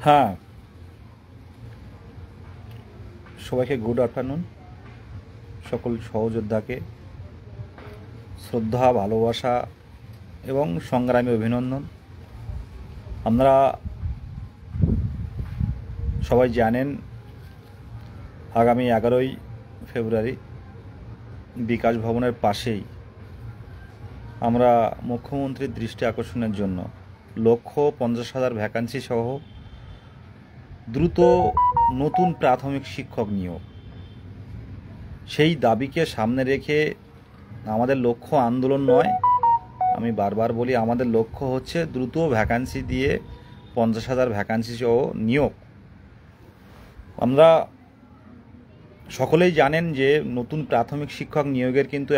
হ্যাঁ, সবাইকে good afternoon. সকল সহযোদ্ধাকে শ্রদ্ধা, ভালোবাসা এবং সংগ্রামী অভিনন্দন। আপনারা সবাই জানেন আগামী 11ই ফেব্রুয়ারি বিকাশ ভবনের পাশেই আমরা মুখ্যমন্ত্রীর দৃষ্টি আকর্ষণের জন্য 1,50,000 ভ্যাকান্সি সহ দ্রুত নতুন প্রাথমিক শিক্ষক নিয়োগ, সেই দাবিকে সামনে রেখে আমাদের লক্ষ্য আন্দোলন নয়, আমি বারবার বলি আমাদের লক্ষ্য হচ্ছে দ্রুত ভ্যাকান্সি দিয়ে 50,000 ভ্যাকান্সি সহ নিয়োগ। আমরা সকলেই জানেন যে নতুন প্রাথমিক শিক্ষক নিয়োগের কিন্তু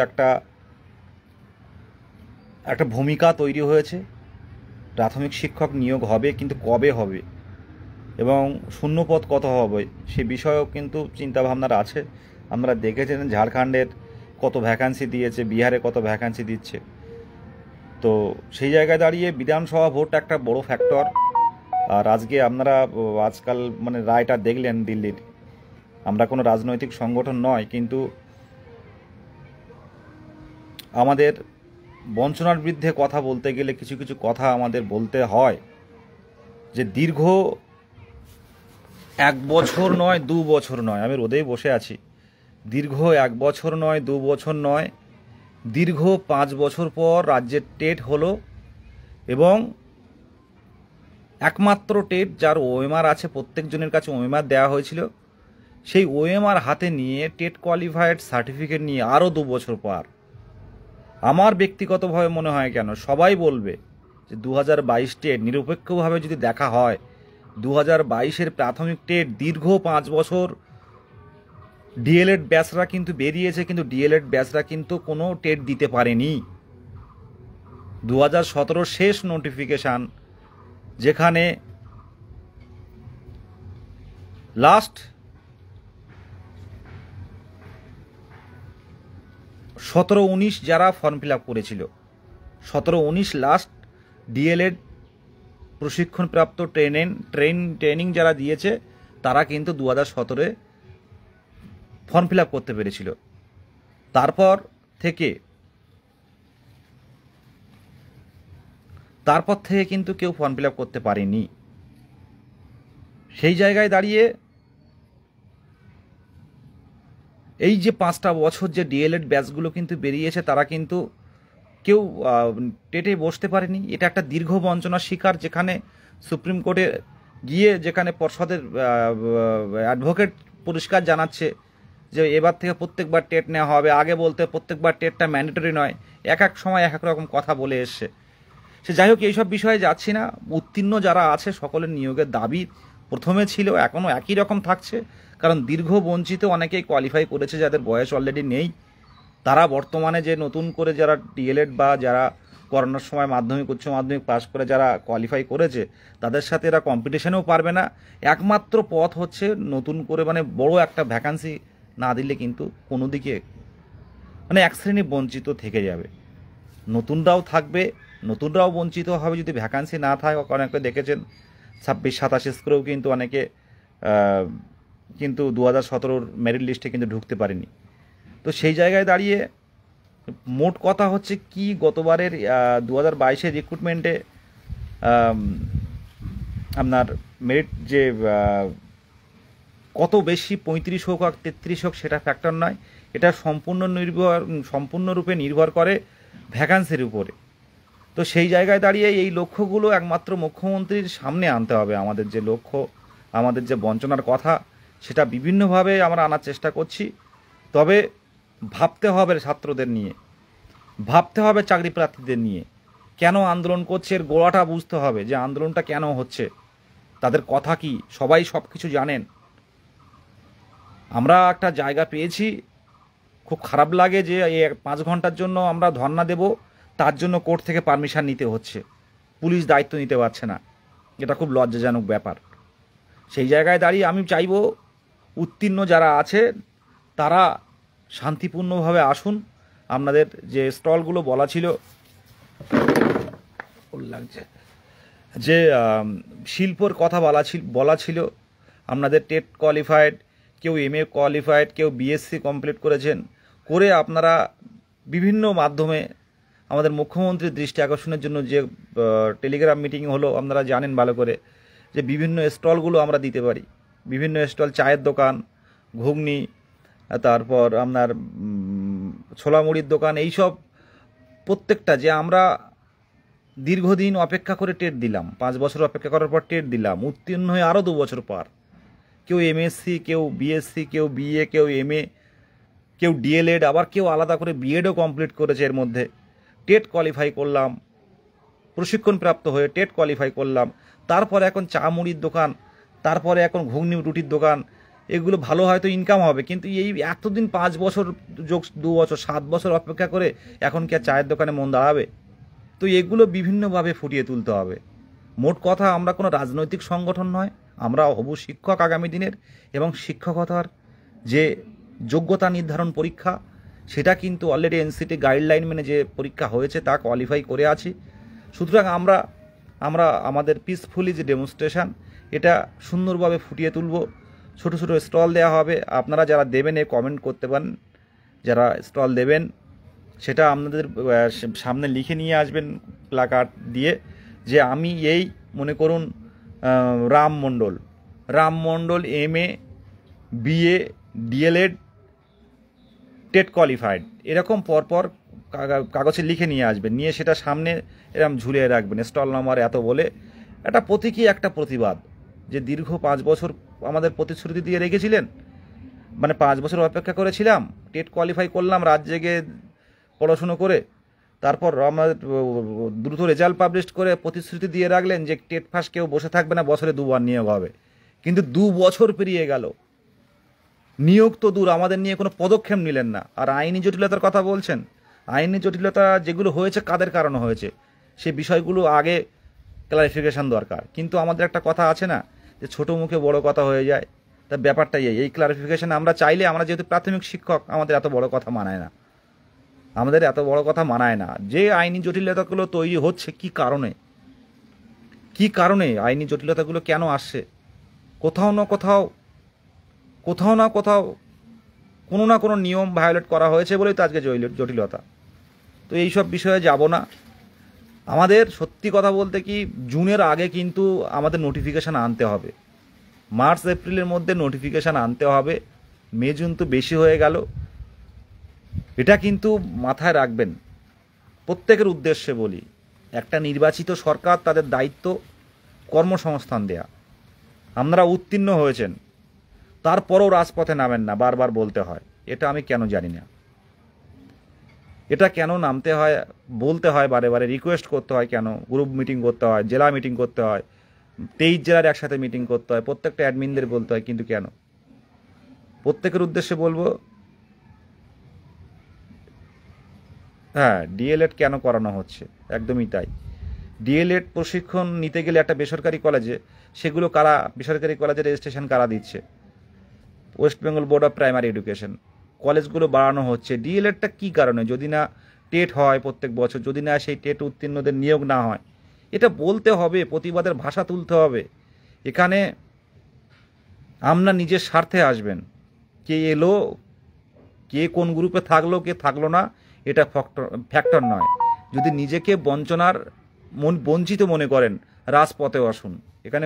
একটা ভূমিকা তৈরি হয়েছে। প্রাথমিক শিক্ষক নিয়োগ হবে, কিন্তু কবে হবে এবং শূন্যপদ কত হবে সে বিষয়েও কিন্তু চিন্তাভাবনার আছে। আমরা দেখেছেন ঝাড়খণ্ডের কত ভ্যাকান্সি দিয়েছে, বিহারে কত ভ্যাকান্সি দিচ্ছে। তো সেই জায়গায় দাঁড়িয়ে বিধানসভা ভোট একটা বড় ফ্যাক্টর। আর আজকে আপনারা আজকাল রায়টা দেখলেন দিল্লির। আমরা কোনো রাজনৈতিক সংগঠন নয়, কিন্তু আমাদের বঞ্চনার বিরুদ্ধে কথা বলতে গেলে কিছু কিছু কথা আমাদের বলতে হয়। যে দীর্ঘ 1 বছর নয়, 2 বছর নয়, আমি রোদেই বসে আছি, দীর্ঘ 1 বছর নয়, 2 বছর নয়, দীর্ঘ 5 বছর পর রাজ্যের টেট হলো এবং একমাত্র টেট যার ওএমআর আছে, প্রত্যেকজনের কাছে ওএমআর দেওয়া হয়েছিল, সেই ওএমআর হাতে নিয়ে টেট কোয়ালিফাইড সার্টিফিকেট নিয়ে আরও 2 বছর পর আমার ব্যক্তিগতভাবে মনে হয়, কেন সবাই বলবে যে 2022 টেট নিরপেক্ষভাবে যদি দেখা হয়, 2022-এর প্রাথমিক টেট দীর্ঘ 5 বছর ডিএলএড ব্যাচরা কিন্তু বেরিয়েছে, কিন্তু ডিএলএড ব্যাচরা কিন্তু কোনো টেট দিতে পারেনি। 2017 শেষ নোটিফিকেশান, যেখানে লাস্ট 17-19 যারা ফর্ম ফিল আপ করেছিল, 17-19 লাস্ট ডিএলএড প্রশিক্ষণপ্রাপ্ত ট্রেনিং যারা দিয়েছে, তারা কিন্তু 2017-এ ফর্ম ফিল আপ করতে পেরেছিল। তারপর থেকে কিন্তু কেউ ফর্ম ফিল আপ করতে পারেনি। সেই জায়গায় দাঁড়িয়ে এই যে 5টা বছর যে ডিএলএড ব্যাচগুলো কিন্তু বেরিয়েছে, তারা কিন্তু কেউ টেটে বসতে পারেনি। এটা একটা দীর্ঘ বঞ্চনার শিকার, যেখানে সুপ্রিম কোর্টে গিয়ে যেখানে পর্ষদের অ্যাডভোকেট পরিষ্কার জানাচ্ছে যে এবার থেকে প্রত্যেকবার টেট নেওয়া হবে, আগে বলতে প্রত্যেকবার টেটটা ম্যান্ডেটরি নয়, এক সময় এক রকম কথা বলে এসছে। সে যাই হোক, এইসব বিষয়ে যাচ্ছি না। উত্তীর্ণ যারা আছে সকলের নিয়োগের দাবি প্রথমে ছিল, এখনও একই রকম থাকছে, কারণ দীর্ঘ বঞ্চিত অনেকেই কোয়ালিফাই করেছে, যাদের বয়স অলরেডি নেই, তারা বর্তমানে যে নতুন করে যারা ডিএলএড বা যারা করোনার সময় মাধ্যমিক উচ্চ মাধ্যমিক পাস করে যারা কোয়ালিফাই করেছে, তাদের সাথে এরা কম্পিটিশনেও পারবে না। একমাত্র পথ হচ্ছে নতুন করে বড় একটা ভ্যাকান্সি না দিলে কিন্তু কোনো দিকে এক শ্রেণী বঞ্চিত থেকে যাবে, নতুনরাও থাকবে, নতুনরাও বঞ্চিত হবে যদি ভ্যাকান্সি না থাকে। অনেকে দেখেছেন 26-27 করেও কিন্তু অনেকে কিন্তু 2017-র মেরিট লিস্টে কিন্তু ঢুকতে পারেনি। তো সেই জায়গায় দাঁড়িয়ে মোট কথা হচ্ছে কি, গতবারের 2022-এর রিক্রুটমেন্টে আপনার মেরিট যে কত বেশি 35 হোক আর 33 হোক সেটা ফ্যাক্টর নয়, এটা সম্পূর্ণরূপে নির্ভর করে ভ্যাকান্সির উপরে। তো সেই জায়গায় দাঁড়িয়ে এই লক্ষ্যগুলো একমাত্র মুখ্যমন্ত্রীর সামনে আনতে হবে। আমাদের যে লক্ষ্য, আমাদের যে বঞ্চনার কথা, সেটা বিভিন্নভাবে আমরা আনার চেষ্টা করছি। তবে ভাবতে হবে ছাত্রদের নিয়ে, ভাবতে হবে চাকরি প্রার্থীদের নিয়ে, কেন আন্দোলন করছে এর গোড়াটা বুঝতে হবে, যে আন্দোলনটা কেন হচ্ছে, তাদের কথা কি, সবাই সব কিছু জানেন। আমরা একটা জায়গা পেয়েছি, খুব খারাপ লাগে যে এই 5 ঘন্টার জন্য আমরা ধর্ণা দেব, তার জন্য কোর্ট থেকে পারমিশন নিতে হচ্ছে, পুলিশ দায়িত্ব নিতে পারছে না, এটা খুব লজ্জাজনক ব্যাপার। সেই জায়গায় দাঁড়িয়ে আমি চাইব উত্তীর্ণ যারা আছে তারা শান্তিপূর্ণভাবে আসুন। আপনাদের যে স্টলগুলো বলা ছিল, লাগছে, যে শিল্পর কথা বলা ছিল, আপনাদের টেট কোয়ালিফাইড, কেউ এমএ কোয়ালিফাইড, কেউ বিএসসি কমপ্লিট করেছেন, করে আপনারা বিভিন্ন মাধ্যমে আমাদের মুখ্যমন্ত্রীর দৃষ্টি আকর্ষণের জন্য যে টেলিগ্রাম মিটিং হলো, আপনারা জানেন ভালো করে, যে বিভিন্ন স্টলগুলো আমরা দিতে পারি। বিভিন্ন স্টল, চায়ের দোকান, ঘুগনি, তারপর আপনার ছোলা মুড়ির দোকান, এইসব প্রত্যেকটা যে আমরা দীর্ঘদিন অপেক্ষা করে টেট দিলাম, 5 বছর অপেক্ষা করার পর টেট দিলাম, উত্তীর্ণ হয়ে আরও 2 বছর পর কেউ এমএসসি, কেউ বিএসসি, কেউ বিএ, কেউ এমএ, কেউ ডিএলএড, আবার কেউ আলাদা করে বিএডও কমপ্লিট করেছে। এর মধ্যে টেট কোয়ালিফাই করলাম, প্রশিক্ষণপ্রাপ্ত হয়ে টেট কোয়ালিফাই করলাম, তারপরে এখন চা মুড়ির দোকান, তারপরে এখন ঘুগনি রুটির দোকান, এগুলো ভালো হয়তো ইনকাম হবে, কিন্তু এই এতদিন 5 বছর যোগ 2 বছর 7 বছর অপেক্ষা করে এখন কি আর চায়ের দোকানে মন দাঁড়াবে? তো এগুলো বিভিন্নভাবে ফুটিয়ে তুলতে হবে। মোট কথা, আমরা কোনো রাজনৈতিক সংগঠন নয়, আমরা হবু শিক্ষক আগামী দিনের, এবং শিক্ষকতার যে যোগ্যতা নির্ধারণ পরীক্ষা, সেটা কিন্তু অলরেডি এনসিটি গাইডলাইন মেনে যে পরীক্ষা হয়েছে তা কোয়ালিফাই করে আছি। সুতরাং আমরা আমাদের পিসফুলি যে ডেমনস্ট্রেশন, এটা সুন্দরভাবে ফুটিয়ে তুলব। ছোট ছোট স্টল দেওয়া হবে, আপনারা যারা দেবেন কমেন্ট করতে পারেন, যারা স্টল দেবেন সেটা আপনাদের সামনে লিখে নিয়ে আসবেন প্ল্যাকার্ড দিয়ে, যে আমি এই মনে করুন Ram Mondal MA, BA, DElEd, TET qualified, এরকম পরপর কাগজে লিখে নিয়ে আসবেন, নিয়ে সেটা সামনে এরকম ঝুলিয়ে রাখবেন, স্টল নাম্বার এত বলে। একটা প্রতীকী একটা প্রতিবাদ, যে দীর্ঘ 5 বছর আমাদের প্রতিশ্রুতি দিয়ে রেখেছিলেন, মানে 5 বছর অপেক্ষা করেছিলাম, টেট কোয়ালিফাই করলাম রাত জেগে পড়াশুনো করে, তারপর আমাদের দ্রুত রেজাল্ট পাবলিশ করে প্রতিশ্রুতি দিয়ে রাখলেন যে টেট পাস কেউ বসে থাকবে না, বছরে 2 বার নিয়োগ হবে। কিন্তু 2 বছর পেরিয়ে গেল, নিয়োগ তো দূর, আমাদের নিয়ে কোনো পদক্ষেপ নিলেন না। আর আইনি জটিলতার কথা বলছেন, আইনি জটিলতা যেগুলো হয়েছে কাদের কারণে হয়েছে সে বিষয়গুলো আগে ক্লারিফিকেশান দরকার। কিন্তু আমাদের একটা কথা আছে না, যে ছোটো মুখে বড় কথা হয়ে যায়, তা ব্যাপারটাই এই ক্লারিফিকেশান আমরা চাইলে, আমরা যেহেতু প্রাথমিক শিক্ষক, আমাদের এত বড় কথা মানায় না, যে আইনি জটিলতাগুলো তৈরি হচ্ছে কি কারণে আইনি জটিলতাগুলো কেন আসছে, কোথাও না কোথাও কোনো না কোনো নিয়ম ভায়োলেট করা হয়েছে বলেই তো আজকে জটিলতা। তো এইসব বিষয়ে যাব না। আমাদের সত্যি কথা বলতে কি, জুনের আগে কিন্তু আমাদের নোটিফিকেশান আনতে হবে, মার্চ এপ্রিলের মধ্যে নোটিফিকেশান আনতে হবে। মে জুন তো বেশি হয়ে গেল, এটা কিন্তু মাথায় রাখবেন। প্রত্যেকের উদ্দেশ্যে বলি, একটা নির্বাচিত সরকার, তাদের দায়িত্ব কর্মসংস্থান দেয়া। আপনারা উত্তীর্ণ হয়েছেন, তারপরেও রাজপথে নামেন না, বারবার বলতে হয়, এটা আমি কেন জানি না। এটা কেন নামতে হয়, বলতে হয়, বারে বারে রিকোয়েস্ট করতে হয়, কেন গ্রুপ মিটিং করতে হয়, জেলা মিটিং করতে হয়, 23 জেলার একসাথে মিটিং করতে হয়, প্রত্যেকটা অ্যাডমিনদের বলতে হয়, কিন্তু কেন? প্রত্যেকের উদ্দেশ্যে বলবো, হ্যাঁ, ডিএলএড কেন করানো হচ্ছে, একদমই তাই। ডিএলএড প্রশিক্ষণ নিতে গেলে একটা বেসরকারি কলেজে, সেগুলো কারা, বেসরকারি কলেজের রেজিস্ট্রেশন কারা দিচ্ছে? West Bengal board of primary education. কলেজগুলো বাড়ানো হচ্ছে, ডিএলএডটা কী কারণে? যদি না টেট হয় প্রত্যেক বছর, যদি না সেই টেট উত্তীর্ণদের নিয়োগ না হয়, এটা বলতে হবে, প্রতিবাদের ভাষা তুলতে হবে। এখানে আপনার নিজের স্বার্থে আসবেন, কে এলো, কে কোন গ্রুপে থাকলো, কে থাকলো না, এটা ফ্যাক্টর নয়। যদি নিজেকে বঞ্চিত মনে করেন, রাজপথে আসুন। এখানে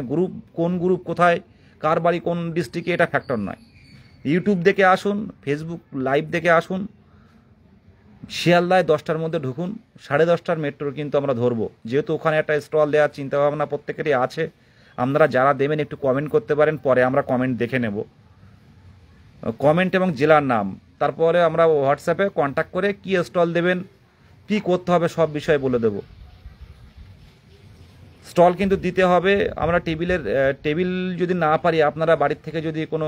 কোন গ্রুপ কোথায়, কার বাড়ি কোন ডিস্ট্রিক্টে, এটা ফ্যাক্টর নয়। ইউটিউব দেখে আসুন, ফেসবুক লাইভ দেখে আসুন, শিয়ালদায় 10টার মধ্যে ঢুকুন, 10:30টার মেট্রো কিন্তু আমরা ধরবো, যেহেতু ওখানে একটা স্টল দেওয়ার চিন্তাভাবনা প্রত্যেকেরই আছে। আপনারা যারা দেবেন একটু কমেন্ট করতে পারেন, পরে আমরা কমেন্ট দেখে নেব, কমেন্ট এবং জেলার নাম, তারপরে আমরা হোয়াটসঅ্যাপে কন্ট্যাক্ট করে কি স্টল দেবেন, কি করতে হবে, সব বিষয়ে বলে দেব। স্টল কিন্তু দিতে হবে। আমরা টেবিল যদি না পারি, আপনারা বাড়ির থেকে যদি কোনো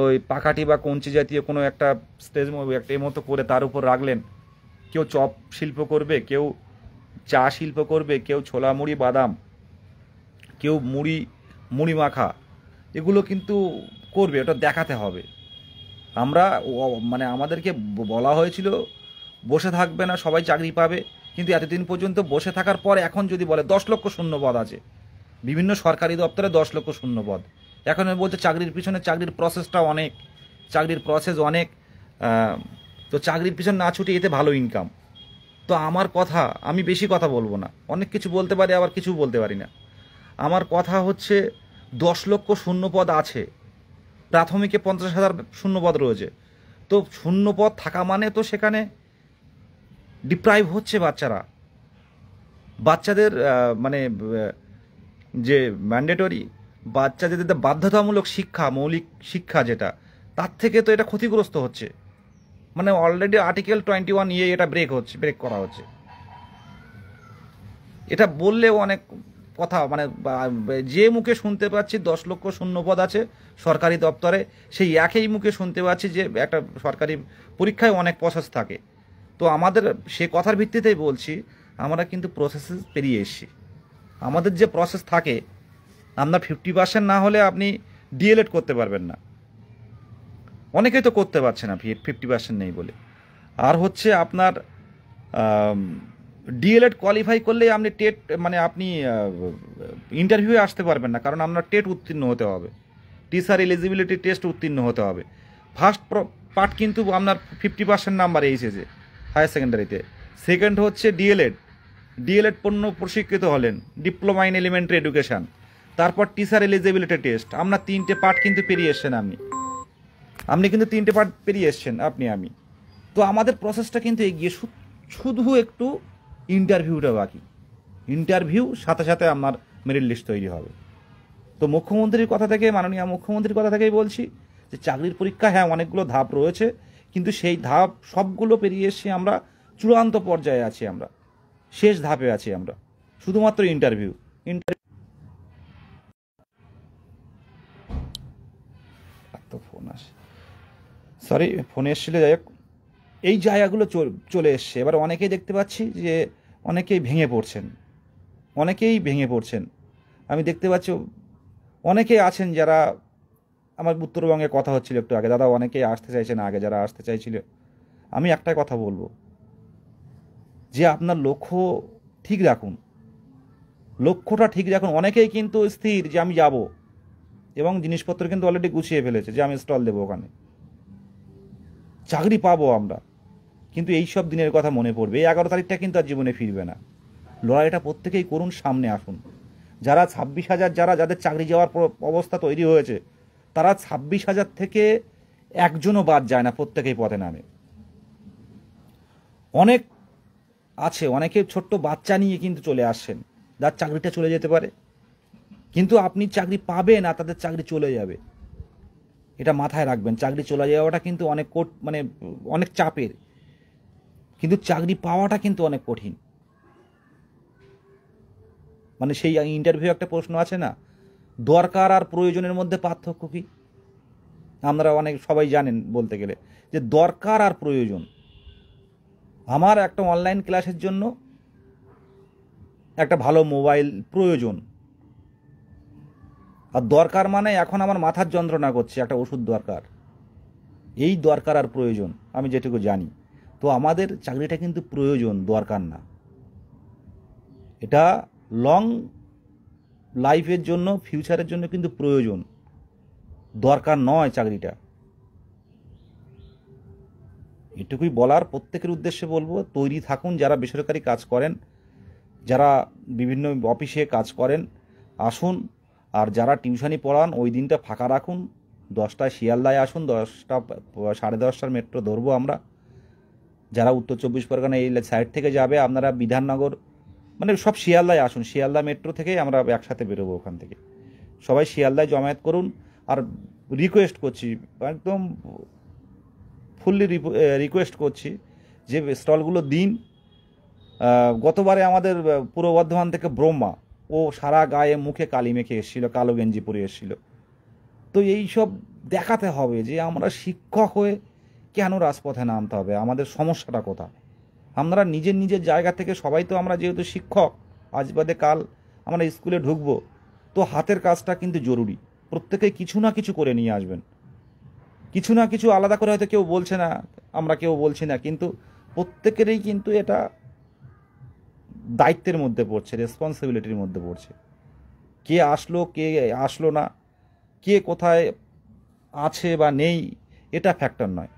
ওই পাকাটি বা কঞ্চি জাতীয় কোনো একটা স্টেজ একটা মতো করে তার উপর রাখলেন, কেউ চপ শিল্প করবে, কেউ চা শিল্প করবে, কেউ ছোলা মুড়ি বাদাম, কেউ মুড়ি মাখা, এগুলো কিন্তু করবে, ওটা দেখাতে হবে। আমরা মানে আমাদেরকে বলা হয়েছিল বসে থাকবে না, সবাই চাকরি পাবে, কিন্তু এতদিন পর্যন্ত বসে থাকার পর এখন যদি বলে 10 লক্ষ শূন্য পদ আছে, বিভিন্ন সরকারি দপ্তরে 10 লক্ষ শূন্য পদ। এখন বলছে চাকরির পিছনে, চাকরির প্রসেসটা অনেক, চাকরির প্রসেস অনেক, তো চাকরির পিছনে না ছুটে এতে ভালো ইনকাম। তো আমার কথা, আমি বেশি কথা বলবো না, অনেক কিছু বলতে পারি আবার কিছু বলতে পারি না। আমার কথা হচ্ছে 10 লক্ষ শূন্য পদ আছে, প্রাথমিকে 50,000 শূন্য পদ রয়েছে। তো শূন্য পদ থাকা মানে তো সেখানে ডিপ্রাইভ হচ্ছে বাচ্চারা, বাচ্চাদের মানে যে ম্যান্ডেটরি বাচ্চাদের বাধ্যতামূলক শিক্ষা, মৌলিক শিক্ষা যেটা, তার থেকে তো এটা ক্ষতিগ্রস্ত হচ্ছে। মানে অলরেডি আর্টিকেল 21 এটা ব্রেক করা হচ্ছে। এটা বললেও অনেক কথা, মানে যে মুখে শুনতে পাচ্ছি 10 লক্ষ শূন্য পদ আছে সরকারি দপ্তরে, সেই একই মুখে শুনতে পাচ্ছি যে একটা সরকারি পরীক্ষায় অনেক প্রসেস থাকে। তো আমাদের সে কথার ভিত্তিতেই বলছি, আমরা কিন্তু প্রসেস পেরিয়ে এসেছি। আমাদের যে প্রসেস থাকে, আপনার 50% না হলে আপনি ডিএলএড করতে পারবেন না, অনেকেই তো করতে পারছে না 50% নেই বলে। আর হচ্ছে আপনার ডিএলএড কোয়ালিফাই করলেই আপনি টেট, মানে আপনি ইন্টারভিউয়ে আসতে পারবেন না, কারণ আপনার টেট উত্তীর্ণ হতে হবে, টিচার এলিজিবিলিটি টেস্ট উত্তীর্ণ হতে হবে। ফার্স্ট পার্ট কিন্তু আপনার 50% নাম্বার এসেছে হায়ার সেকেন্ডারিতে। সেকেন্ড হচ্ছে ডিএলএড পূর্ণ প্রশিক্ষিত হলেন, ডিপ্লোমা ইন এলিমেন্টারি এডুকেশান, তারপর টিচার এলিজিবিলিটি টেস্ট। আপনার 3টে পার্ট কিন্তু পেরিয়ে এসছেন, আপনি কিন্তু 3টে পার্ট পেরিয়ে এসছেন আমি। তো আমাদের প্রসেসটা কিন্তু এগিয়ে, শুধু একটু ইন্টারভিউটা বাকি। ইন্টারভিউ সাথে সাথে আমার মেরিট লিস্ট তৈরি হবে। তো মুখ্যমন্ত্রীর কথা থেকে, মাননীয় মুখ্যমন্ত্রীর কথা থেকেই বলছি যে চাকরির পরীক্ষা, হ্যাঁ অনেকগুলো ধাপ রয়েছে, কিন্তু সেই ধাপ সবগুলো পেরিয়ে এসে আমরা চূড়ান্ত পর্যায়ে আছি, আমরা শেষ ধাপে আছি, আমরা শুধুমাত্র ইন্টারভিউ। তো ফোন আসে, সরি, ফোনে এসেছিল। যাই হোক, এই জায়গাগুলো চলে এসছে। এবার অনেকেই দেখতে পাচ্ছি যে অনেকেই ভেঙে পড়ছেন। আমি দেখতে পাচ্ছি অনেকেই আছেন যারা, আমার উত্তরবঙ্গে কথা হচ্ছিল একটু আগে, দাদা অনেকেই আসতে চাইছে না, আগে যারা আসতে চাইছিল। আমি একটাই কথা বলবো যে আপনার লক্ষ্য ঠিক রাখুন, লক্ষ্যটা ঠিক রাখুন। অনেকেই কিন্তু স্থির যে আমি যাব, এবং জিনিসপত্র কিন্তু অলরেডি গুছিয়ে ফেলেছে যে আমি স্টল দেবো, ওখানে চাকরি পাবো আমরা। কিন্তু এই সব দিনের কথা মনে পড়বে, এই 11 তারিখটা কিন্তু আর জীবনে ফিরবে না। লড়াইটা প্রত্যেকেই করুন, সামনে আসুন। যারা 26,000, যাদের চাকরি যাওয়ার অবস্থা তৈরি হয়েছে, তারা 26,000 থেকে একজনও বাদ যায় না, প্রত্যেকেই পথে নামে। অনেক আছে, অনেকে ছোট্ট বাচ্চা নিয়ে কিন্তু চলে আসছেন, যার চাকরিটা চলে যেতে পারে। কিন্তু আপনি চাকরি পাবেন আর তাদের চাকরি চলে যাবে, এটা মাথায় রাখবেন। চাকরি চলে যাওয়াটা কিন্তু অনেক চাপের, কিন্তু চাকরি পাওয়াটা কিন্তু অনেক কঠিন। মানে সেই ইন্টারভিউ একটা প্রশ্ন আছে না, দরকার আর প্রয়োজনের মধ্যে পার্থক্য কি? আপনারা সবাই জানেন বলতে গেলে, যে দরকার আর প্রয়োজন। আমার একটা অনলাইন ক্লাসের জন্য একটা ভালো মোবাইল প্রয়োজন, আর দরকার মানে এখন আমার মাথার যন্ত্রণা করছে, একটা ওষুধ দরকার। এই দরকার আর প্রয়োজন আমি যেটুকু জানি। তো আমাদের চাকরিটা কিন্তু প্রয়োজন, দরকার না। এটা লং লাইফের জন্য, ফিউচারের জন্য কিন্তু প্রয়োজন, দরকার নয় চাকরিটা। এটুকুই বলার, প্রত্যেকের উদ্দেশ্যে বলবো, তৈরি থাকুন। যারা বেসরকারি কাজ করেন, যারা বিভিন্ন অফিসে কাজ করেন, আসুন। আর যারা টিউশনি পড়ান, ওই দিনটা ফাঁকা রাখুন। 10টায় শিয়ালদায় আসুন, 10টা 10:30টার মেট্রো ধরবো আমরা। যারা উত্তর 24 পরগনা এই সাইড থেকে যাবে, আপনারা বিধাননগর, মানে সব শিয়ালদায় আসুন। শিয়ালদা মেট্রো থেকেই আমরা একসাথে বেরোবো ওখান থেকে। সবাই শিয়ালদায় জমায়েত করুন। আর রিকোয়েস্ট করছি, একদম ফুললি রিকোয়েস্ট করছি যে স্টলগুলো দিন। গতবারে আমাদের পূর্ব বর্ধমান থেকে ব্রহ্মা, ও সারা গায়ে মুখে কালি মেখে এসেছিলো, কালো গেঞ্জি পরে এসেছিলো। তো এই সব দেখাতে হবে যে আমরা শিক্ষক হয়ে কেন রাজপথে নামতে হবে, আমাদের সমস্যাটা কোথায়। আমরা নিজের জায়গা থেকে সবাই তো, আমরা যেহেতু শিক্ষক, আজ বাদে কাল আমরা স্কুলে ঢুকবো, তো হাতের কাজটা কিন্তু জরুরি। প্রত্যেকে কিছু না কিছু করে নিয়ে আসবেন, কিছু না কিছু আলাদা করে। হয়তো কেউ বলছে না, আমরা কেউ বলছি না, কিন্তু প্রত্যেকেরই কিন্তু এটা দায়িত্বের মধ্যে পড়ছে, রেসপন্সিবিলিটির মধ্যে পড়ছে। কে আসলো কে আসলো না, কে কোথায় আছে বা নেই, এটা ফ্যাক্টর নয়।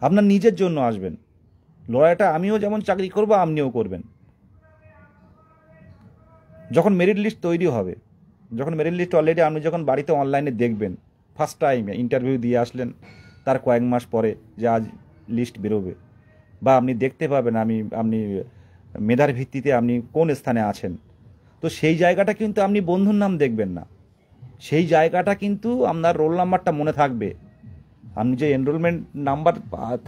আপনার নিজের জন্য আসবেন। লড়াইটা আমিও যেমন চাকরি করব, আপনিও করবেন। যখন মেরিট লিস্ট তৈরি হবে, যখন মেরিট লিস্ট অলরেডি আপনি যখন বাড়িতে অনলাইনে দেখবেন, ফার্স্ট টাইমে ইন্টারভিউ দিয়ে আসলেন, তার কয়েক মাস পরে যে আজ লিস্ট বেরোবে, বা আপনি দেখতে পাবেন আপনি মেধার ভিত্তিতে আপনি কোন স্থানে আছেন, তো সেই জায়গাটা কিন্তু আপনি বন্ধুর নাম দেখবেন না, সেই জায়গাটা কিন্তু আপনার রোল নাম্বারটা মনে থাকবে। আপনি যে এনরোলমেন্ট নাম্বার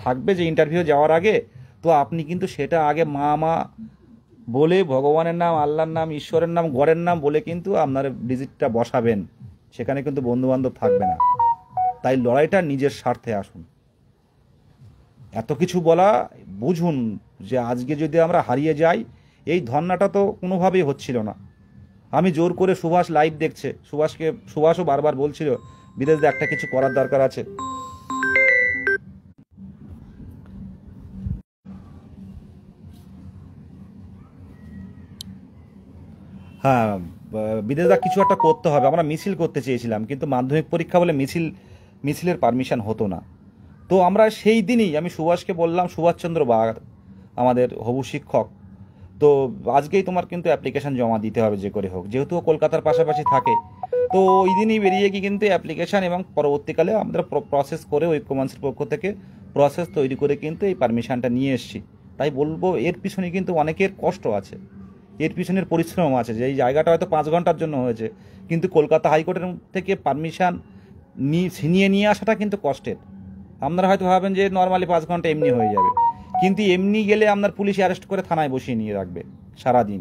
থাকবে যে ইন্টারভিউ যাওয়ার আগে, তো আপনি কিন্তু সেটা আগে মা মা বলে ভগবানের নাম, আল্লাহর নাম, ঈশ্বরের নাম, গড়ের নাম বলে কিন্তু আপনার ডিজিটটা বসাবেন। সেখানে কিন্তু বন্ধুবান্ধব থাকবে না। তাই লড়াইটা নিজের স্বার্থে আসুন। এত কিছু বলা, বুঝুন যে আজকে যদি আমরা হারিয়ে যাই, এই ধর্নাটা তো কোনোভাবেই হচ্ছিল না। আমি জোর করে, সুভাষ লাইভ দেখছে, সুভাষও বারবার বলছিল বিদেশে একটা কিছু করার দরকার আছে। হ্যাঁ, বিদেশে কিছু একটা করতে হবে। আমরা মিছিল করতে চেয়েছিলাম, কিন্তু মাধ্যমিক পরীক্ষা বলে মিছিলের পারমিশন হতো না। তো আমরা সেই দিনই আমি সুভাষকে বললাম, সুভাষচন্দ্র বাগ আমাদের হবু শিক্ষক, তো আজকেই তোমার কিন্তু অ্যাপ্লিকেশন জমা দিতে হবে যে করে হোক, যেহেতু ও কলকাতার পাশাপাশি থাকে। তো ওই দিনই বেরিয়ে গিয়ে কিন্তু অ্যাপ্লিকেশন, এবং পরবর্তীকালে আমরা প্রসেস করে ঐক্যমঞ্চের পক্ষ থেকে প্রসেস তৈরি করে কিন্তু এই পারমিশনটা নিয়ে এসেছি। তাই বলবো, এর পিছনে কিন্তু অনেকের কষ্ট আছে, এর পিছনের পরিশ্রম আছে। যে এই জায়গাটা হয়তো 5 ঘন্টার জন্য হয়েছে, কিন্তু কলকাতা হাইকোর্টের থেকে পারমিশন ছিনিয়ে নিয়ে আসাটা কিন্তু কষ্টের। আপনারা হয়তো ভাবেন যে নর্মালি 5 ঘন্টা এমনি হয়ে যাবে, কিন্তু এমনি গেলে আপনার পুলিশ অ্যারেস্ট করে থানায় বসিয়ে নিয়ে রাখবে সারাদিন,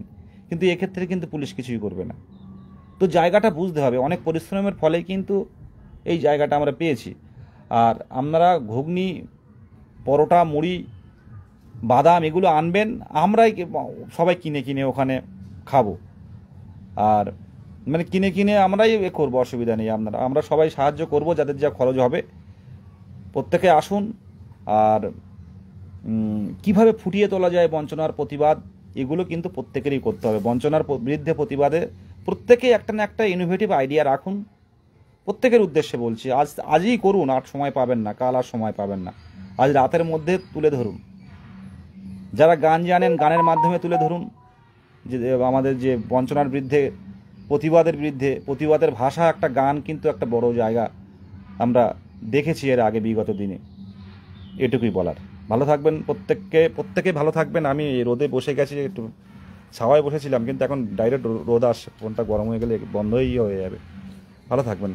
কিন্তু এক্ষেত্রে কিন্তু পুলিশ কিছুই করবে না। তো জায়গাটা বুঝতে হবে, অনেক পরিশ্রমের ফলেই কিন্তু এই জায়গাটা আমরা পেয়েছি। আর আপনারা ঘুগনি, পরোটা, মুড়ি, বাদাম এগুলো আনবেন, আমরাই সবাই কিনে কিনে ওখানে খাবো। আর মানে কিনে কিনে আমরাই করবো, অসুবিধা নেই। আমরা সবাই সাহায্য করব, যাদের যা খরচ হবে। প্রত্যেকে আসুন। আর কিভাবে ফুটিয়ে তোলা যায় বঞ্চনার প্রতিবাদ, এগুলো কিন্তু প্রত্যেকেরই করতে হবে। বঞ্চনার বিরুদ্ধে প্রতিবাদে প্রত্যেকেই একটা না একটা ইনোভেটিভ আইডিয়া রাখুন। প্রত্যেকের উদ্দেশ্যে বলছি, আজই করুন, আর সময় পাবেন না, কাল আর সময় পাবেন না। আজ রাতের মধ্যে তুলে ধরুন। যারা গান জানেন, গানের মাধ্যমে তুলে ধরুন যে আমাদের যে বঞ্চনার বিরুদ্ধে, প্রতিবাদের ভাষা, একটা গান কিন্তু একটা বড় জায়গা আমরা দেখেছি এর আগে বিগত দিনে। এটুকুই বলার। ভালো থাকবেন প্রত্যেকে ভালো থাকবেন। আমি রোদে বসে গেছি, একটু ছাওয়ায় বসেছিলাম, কিন্তু এখন ডাইরেক্ট রোদ আসছে, ফোনটা গরম হয়ে গেলে বন্ধই হয়ে যাবে। ভালো থাকবেন।